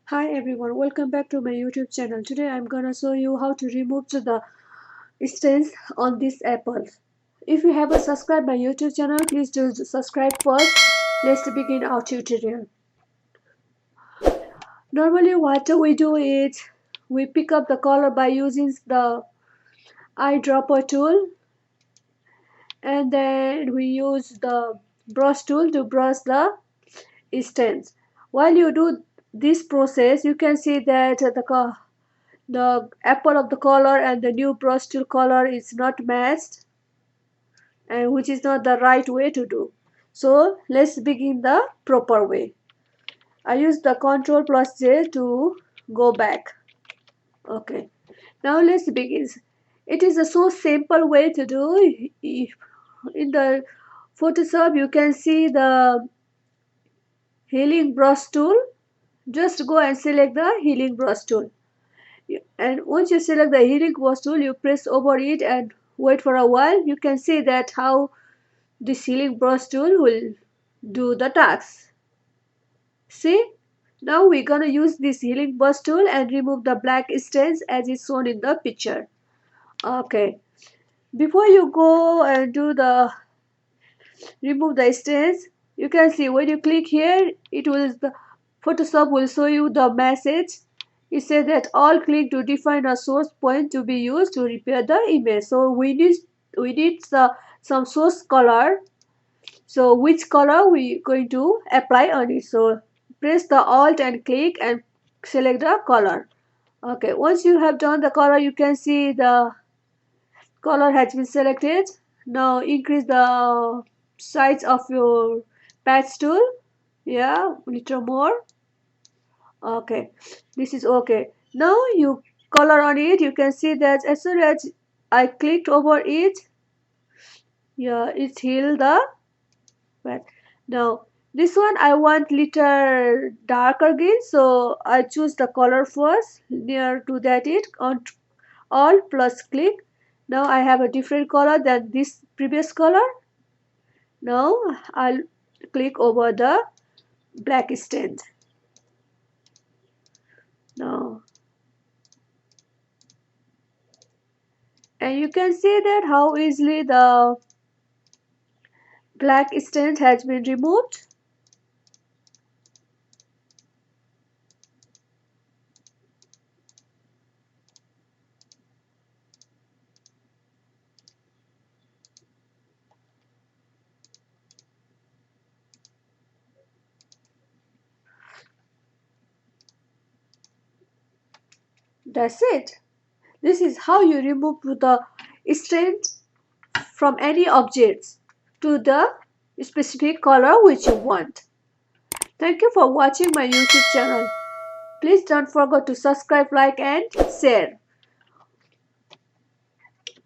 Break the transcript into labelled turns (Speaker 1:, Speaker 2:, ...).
Speaker 1: Hi everyone, welcome back to my YouTube channel. Today I'm gonna show you how to remove the stains on this apple. If you haven't subscribed my YouTube channel, please do subscribe first. Let's begin our tutorial. Normally what we do is we pick up the color by using the eyedropper tool, and then we use the brush tool to brush the stains. While you do this process, you can see that the apple of the color and the new brush tool color is not matched, and which is not the right way to do. So let's begin the proper way. I use the Ctrl plus J to go back. Okay, now let's begin. It is a so simple way to do. In the Photoshop you can see the healing brush tool. Just go and select the healing brush tool, and once you select the healing brush tool, you press over it and wait for a while. You can see that how this healing brush tool will do the task. See, now we're gonna use this healing brush tool and remove the black stains as is shown in the picture. Okay, before you go and do the remove the stains, you can see when you click here, it will the Photoshop will show you the message. It says that all click to define a source point to be used to repair the image. So we need some source color. So which color we going to apply on it? So press the Alt and click and select the color. Okay, once you have done the color, you can see the color has been selected. Now increase the size of your patch tool. Yeah, little more. Okay, this is okay. Now you color on it. You can see that as soon as I clicked over it, yeah, it healed the patch. Now this one I want little darker green, so I choose the color first. Near to that it on Alt plus click. Now I have a different color than this previous color. Now I'll click over the black stain. Now, and you can see that how easily the black stain has been removed. That's it. This is how you remove the stain from any objects to the specific color which you want. Thank you for watching my YouTube channel. Please don't forget to subscribe, like and share.